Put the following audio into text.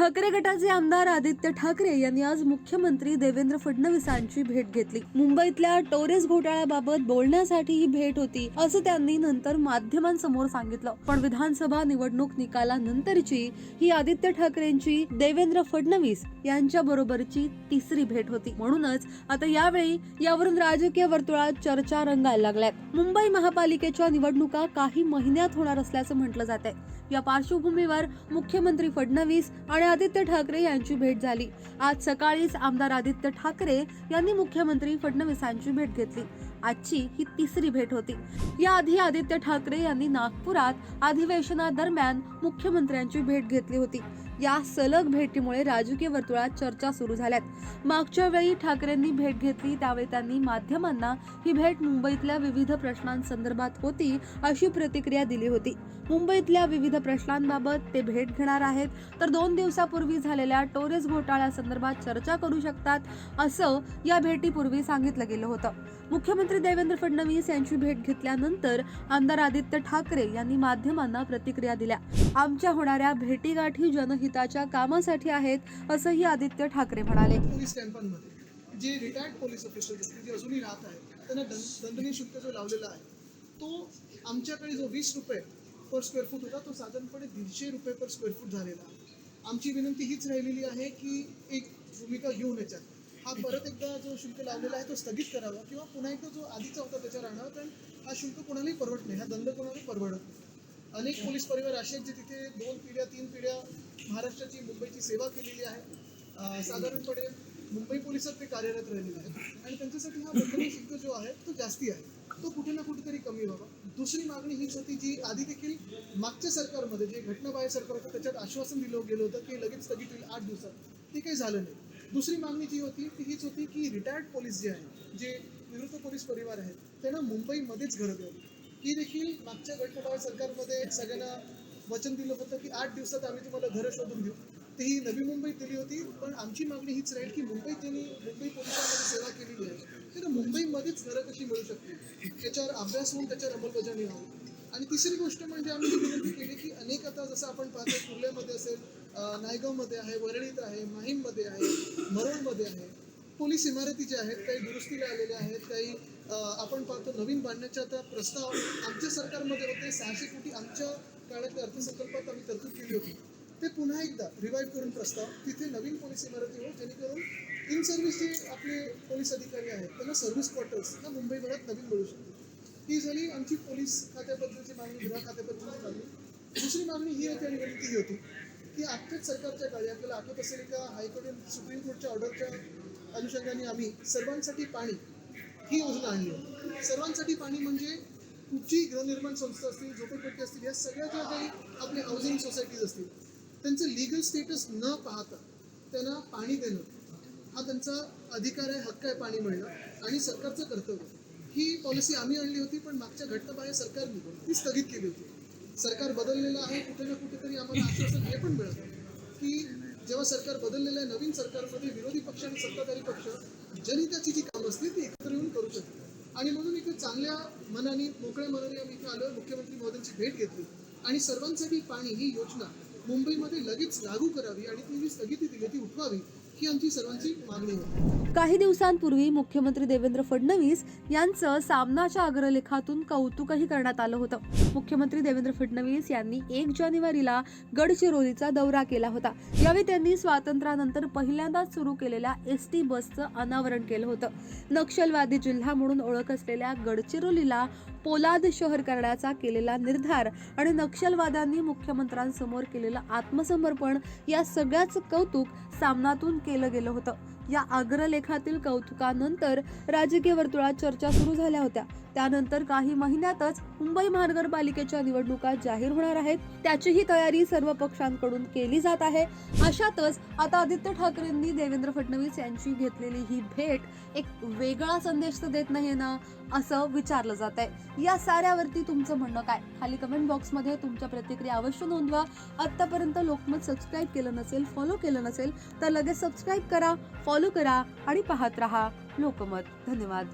ठाकरे गटाचे आमदार आदित्य ठाकरे यांनी आज मुख्यमंत्री देवेंद्र फडणवीसांची भेट घेतली। मुंबईतल्या टोरेस घोटाळ्याबाबत बोलण्यासाठी ही भेट होती असं त्यांनी नंतर माध्यमांसमोर सांगितलं। पण विधानसभा निवडणूक निकालानंतरची ही आदित्य ठाकरेंची देवेंद्र फडणवीस यांच्या बरोबरची तिसरी भेट होती। म्हणूनच आता यावेळी यावरून राजकीय वर्तुळात चर्चा रंगायला लागल्यात। मुंबई महापालिकेच्या निवडणुका काही महिन्यात होणार असल्याचं म्हटलं जातंय। या पार्श्वभूमीवर मुख्यमंत्री फडणवीस आणि आदित्य ठाकरे यांची भेट झाली। आज सकाळीच आमदार आदित्य ठाकरे यांनी मुख्यमंत्री फडणवीसांची भेट घेतली। आजची ही तिसरी भेट होती। याआधी आदित्य ठाकरे यांनी नागपुरात अधिवेशनादरम्यान मुख्यमंत्र्यांची भेट घेतली होती। या सलग भेटीमुळे राजकीय वर्तुळात चर्चा सुरू झाल्यात। मागच्या वेळी ठाकरेंनी भेट घेतली त्यावेळी त्यांनी माध्यमांना ही भेट मुंबईतल्या विविध प्रश्नांसंदर्भात होती अशी प्रतिक्रिया दिली होती। मुंबईतल्या विविध प्रश्नांबाबत ते भेट घेणार आहेत, तर 2 दिवसापूर्वी झालेल्या टोरेस घोटाळ्यासंदर्भात चर्चा करू शकतात असं या भेटीपूर्वी सांगितलं गेलं होतं। मुख्यमंत्री देवेंद्र फडणवीस यांची भेट घेतल्यानंतर आमदार आदित्य ठाकरे यांनी माध्यमांना प्रतिक्रिया दिल्या। आमच्या होणाऱ्या भेटीगाठी जनहिताच्या कामासाठी आहेत असंही आदित्य ठाकरे म्हणाले। पोलीस कॅम्पांमध्ये जे रिटायर्ड पोलीस ऑफिसर्स असतील जे अजूनही राहत आहेत त्यांना दंडनीय शुल्क जो लावलेला आहे तो आमच्याकडे जो 20 रुपये पर स्क्वेअर फूट होता तो साधारणपणे 150 रुपये पर स्क्वेअर फूट झालेला आहे। आमची विनंती हीच राहिलेली आहे की एक भूमिका घेऊन याच्यात हा परत एकदा जो शुल्क लावलेला आहे तो स्थगित करावा किंवा पुन्हा एकदा जो आधीचा होता त्याच्यावर आणावा, कारण हा शुल्क कोणालाही परवडत नाही, हा दंड कोणालाही परवडत नाही। अनेक पोलीस परिवार असे आहेत जे तिथे 2 पिढ्या 3 पिढ्या महाराष्ट्राची मुंबईची सेवा केलेली आहे। साधारणपणे मुंबई पोलिसात ते कार्यरत राहिलेले आहेत आणि त्यांच्यासाठी हा दंडनीय शुल्क जो आहे तो जास्ती आहे, तो कुठे ना कुठेतरी कमी व्हावा। दुसरी मागणी हीच होती जी आधी देखील मागच्या सरकारमध्ये जे घटनाबाह्य सरकार होतं त्याच्यात आश्वासन दिलं गेलं होतं की लगेच स्थगित होईल 8 दिवसात, ते काही झालं नाही। दुसरी मागणी जी होती ती हीच होती की रिटायर्ड पोलीस जे आहेत, जे निवृत्त पोलीस परिवार आहेत त्यांना मुंबईमध्येच घरं द्यावी। ही देखील मागच्या घटनाबाह्य सरकारमध्ये सगळ्यांना वचन दिलं होतं की 8 दिवसात आम्ही तुम्हाला घरं शोधून देऊ, तेही नवी मुंबईत दिली होती। पण आमची मागणी हीच राहील की मुंबईत त्यांनी मुंबई पोलिसांमध्ये सेवा केलेली आहे तर मुंबईमध्येच घरं कशी मिळू शकतील त्याच्यावर अभ्यास होऊन त्याच्यावर अंमलबजावणी व्हावी। आणि तिसरी गोष्ट म्हणजे आम्ही ही विनंती केली की अनेक आता जसं आपण पाहतो कुर्ल्यामध्ये असेल, नायगावमध्ये आहे, वरळीत आहे, माहीममध्ये आहे, मरोळमध्ये आहे, पोलीस इमारती ज्या आहेत काही दुरुस्तीला आलेल्या आहेत, काही आपण पाहतो नवीन बांधण्याच्या आता प्रस्ताव आमच्या सरकारमध्ये होते। 600 कोटी आमच्या काळातल्या अर्थसंकल्पात आम्ही तरतूद केली होती, ते पुन्हा एकदा रिवाईव्ह करून प्रस्ताव तिथे नवीन पोलीस इमारती हो जेणेकरून इन सर्व्हिस जे आपले पोलीस अधिकारी आहेत त्यांना सर्व्हिस क्वार्टर्स ना मुंबईभरात नवीन मिळू शकते। ही झाली आमची पोलीस खात्याबद्दलची मागणी, गृह खात्याबद्दलची मागणी। दुसरी मागणी ही होती आणि विनंती ही होती की आजच्याच सरकारच्या काळी आपल्याला आठवत असेल का हायकोर्ट सुप्रीम कोर्टच्या ऑर्डरच्या अनुषंगाने आम्ही सर्वांसाठी पाणी ही योजना आणली होती। सर्वांसाठी पाणी म्हणजे कुठची गृहनिर्माण संस्था असतील, झोपडपट्टी असतील, या सगळ्या ज्या काही आपले हाऊसिंग सोसायटीज असतील त्यांचं लीगल स्टेटस न पाहता त्यांना पाणी देणं हा त्यांचा अधिकार आहे, हक्क आहे पाणी मिळणं आणि सरकारचं कर्तव्य। ही पॉलिसी आम्ही आणली होती पण मागच्या घटनाबाह्य सरकारने ती स्थगित केली होती। सरकार बदललेलं आहे, कुठे ना कुठेतरी आम्हाला आश्वासन हे पण मिळतं की जेव्हा सरकार बदललेलं आहे नवीन सरकारमध्ये विरोधी पक्ष आणि सत्ताधारी पक्ष जनहिताची जी कामं असतील ती एकत्र येऊन करू शकतात। आणि म्हणून इथे चांगल्या मनाने मोकळ्या मनाने आम्ही इथे आलो, मुख्यमंत्री महोदयांची भेट घेतली आणि सर्वांसाठी पाणी ही योजना मुंबईमध्ये लगेच लागू करावी आणि ती जी स्थगिती दिली ती उठवावी ही आमची सर्वांची मागणी होती। काही दिवसांपूर्वी मुख्यमंत्री देवेंद्र फडणवीस यांचं सामनाच्या अग्रलेखातून कौतुकही करण्यात आलं होतं। मुख्यमंत्री देवेंद्र फडणवीस यांनी 1 जानेवारीला गडचिरोलीचा दौरा केला होता। यावेळी त्यांनी स्वातंत्र्यानंतर पहिल्यांदाच सुरू केलेल्या एसटी बसचं अनावरण केलं होतं। नक्षलवादी जिल्हा म्हणून ओळख असलेल्या गडचिरोलीला पोलाद शहर करण्याचा केलेला निर्धार आणि नक्षलवाद्यांनी मुख्यमंत्र्यांसमोर केलेलं आत्मसमर्पण या सगळ्याच कौतुक सामनातून केलं गेलं होतं। या अग्रलेखातील कौतुकानंतर राजकीय वर्तुळात चर्चा सुरू झाल्या होत्या। त्यानंतर काही महिन्यातच मुंबई महानगरपालिकेच्या निवडणुका जाहीर होणार आहेत, त्याचीही तयारी सर्व पक्षांकडून केली जात आहे। अशातच आता आदित्य ठाकरेंनी देवेंद्र फडणवीस यांची घेतलेली ही भेट एक वेगळा संदेश तर देत नाहीये ना असं विचारलं जात आहे। या साऱ्यावरती तुमचं म्हणणं काय? खाली कमेंट बॉक्समध्ये तुमच्या प्रतिक्रिया अवश्य नोंदवा। आतापर्यंत लोकमत सबस्क्राईब केलं नसेल, फॉलो केलं नसेल तर लगेच सबस्क्राईब करा, फॉलो करा आणि पाहत रहा लोकमत। धन्यवाद।